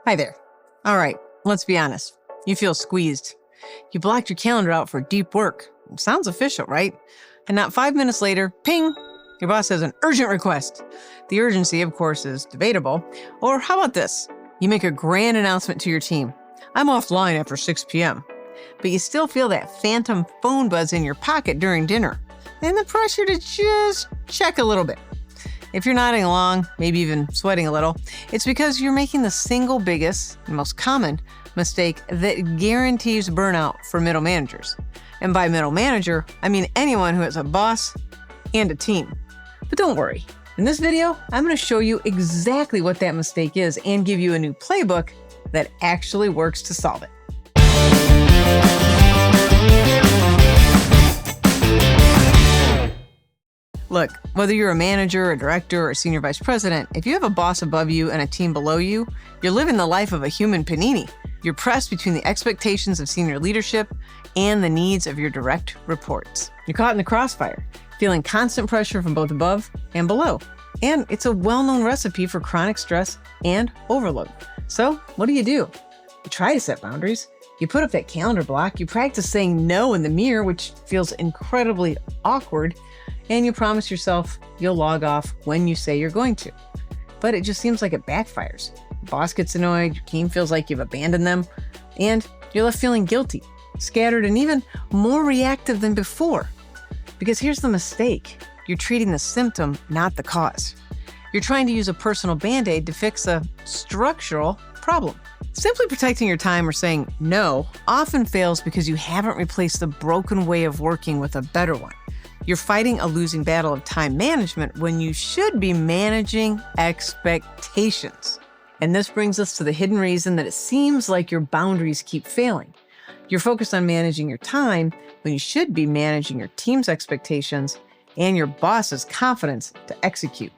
Hi there. All right, let's be honest. You feel squeezed. You blocked your calendar out for deep work. Sounds official, right? And not 5 minutes later, ping, your boss has an urgent request. The urgency, of course, is debatable. Or how about this? You make a grand announcement to your team. I'm offline after 6 p.m. But you still feel that phantom phone buzz in your pocket during dinner. And the pressure to just check a little bit. If you're nodding along, maybe even sweating a little, it's because you're making the single biggest and most common mistake that guarantees burnout for middle managers. And by middle manager, I mean anyone who has a boss and a team. But don't worry. In this video, I'm going to show you exactly what that mistake is and give you a new playbook that actually works to solve it. Look, whether you're a manager, a director, or a senior vice president, if you have a boss above you and a team below you, you're living the life of a human Panini. You're pressed between the expectations of senior leadership and the needs of your direct reports. You're caught in the crossfire, feeling constant pressure from both above and below. And it's a well-known recipe for chronic stress and overload. So what do? You try to set boundaries. You put up that calendar block. You practice saying no in the mirror, which feels incredibly awkward. And you promise yourself you'll log off when you say you're going to. But it just seems like it backfires. The boss gets annoyed, your team feels like you've abandoned them, and you're left feeling guilty, scattered, and even more reactive than before. Because here's the mistake. You're treating the symptom, not the cause. You're trying to use a personal Band-Aid to fix a structural problem. Simply protecting your time or saying no often fails because you haven't replaced the broken way of working with a better one. You're fighting a losing battle of time management when you should be managing expectations. And this brings us to the hidden reason that it seems like your boundaries keep failing. You're focused on managing your time when you should be managing your team's expectations and your boss's confidence to execute.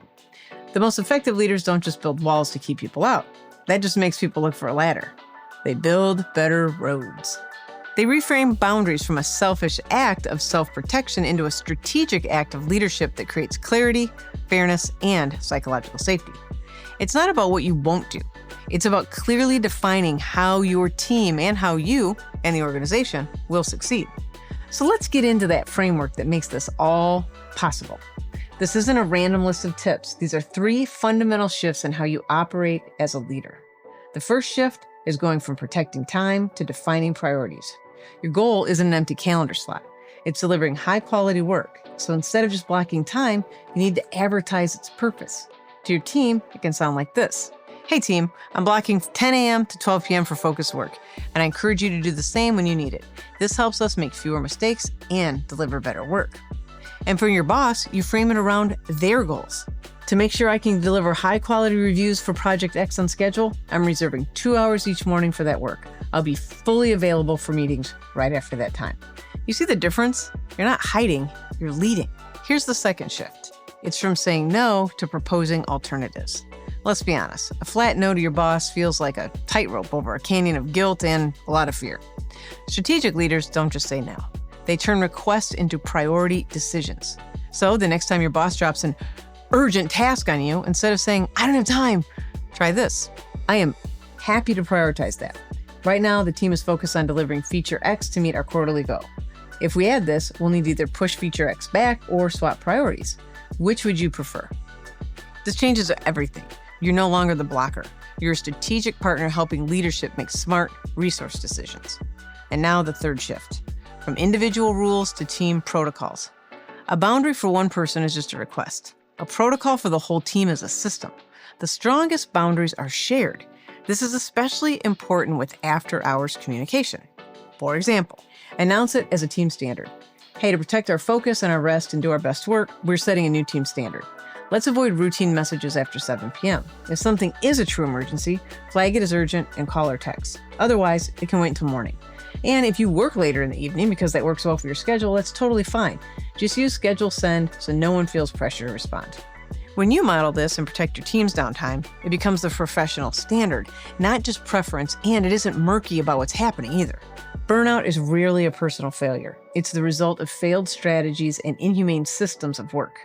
The most effective leaders don't just build walls to keep people out. That just makes people look for a ladder. They build better roads. They reframe boundaries from a selfish act of self-protection into a strategic act of leadership that creates clarity, fairness, and psychological safety. It's not about what you won't do. It's about clearly defining how your team and how you and the organization will succeed. So let's get into that framework that makes this all possible. This isn't a random list of tips. These are 3 fundamental shifts in how you operate as a leader. The first shift is going from protecting time to defining priorities. Your goal isn't an empty calendar slot. It's delivering high-quality work. So instead of just blocking time, you need to advertise its purpose. To your team, it can sound like this. Hey team, I'm blocking 10 a.m. to 12 p.m. for focused work, and I encourage you to do the same when you need it. This helps us make fewer mistakes and deliver better work. And for your boss, you frame it around their goals. To make sure I can deliver high-quality reviews for Project X on schedule, I'm reserving 2 hours each morning for that work. I'll be fully available for meetings right after that time. You see the difference? You're not hiding, you're leading. Here's the second shift. It's from saying no to proposing alternatives. Let's be honest, a flat no to your boss feels like a tightrope over a canyon of guilt and a lot of fear. Strategic leaders don't just say no. They turn requests into priority decisions. So the next time your boss drops an urgent task on you, instead of saying, I don't have time, try this. I am happy to prioritize that. Right now, the team is focused on delivering feature X to meet our quarterly goal. If we add this, we'll need to either push feature X back or swap priorities. Which would you prefer? This changes everything. You're no longer the blocker. You're a strategic partner helping leadership make smart resource decisions. And now the third shift, from individual rules to team protocols. A boundary for one person is just a request. A protocol for the whole team is a system. The strongest boundaries are shared. This is especially important with after-hours communication. For example, announce it as a team standard. Hey, to protect our focus and our rest and do our best work, we're setting a new team standard. Let's avoid routine messages after 7 p.m. If something is a true emergency, flag it as urgent and call or text. Otherwise, it can wait until morning. And if you work later in the evening because that works well for your schedule, that's totally fine. Just use schedule send so no one feels pressure to respond. When you model this and protect your team's downtime, it becomes the professional standard, not just preference, and it isn't murky about what's happening either. Burnout is rarely a personal failure. It's the result of failed strategies and inhumane systems of work.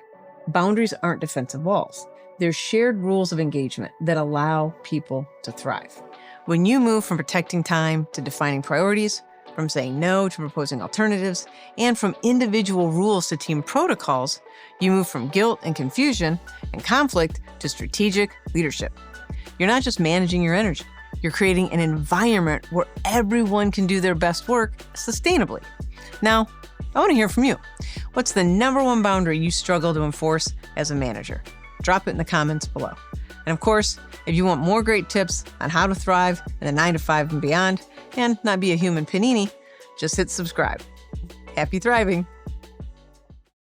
Boundaries aren't defensive walls. They're shared rules of engagement that allow people to thrive. When you move from protecting time to defining priorities, from saying no to proposing alternatives, and from individual rules to team protocols, you move from guilt and confusion and conflict to strategic leadership. You're not just managing your energy, you're creating an environment where everyone can do their best work sustainably. Now, I want to hear from you. What's the number one boundary you struggle to enforce as a manager? Drop it in the comments below. And of course, if you want more great tips on how to thrive in the 9 to 5 and beyond, and not be a human panini, just hit subscribe. Happy thriving.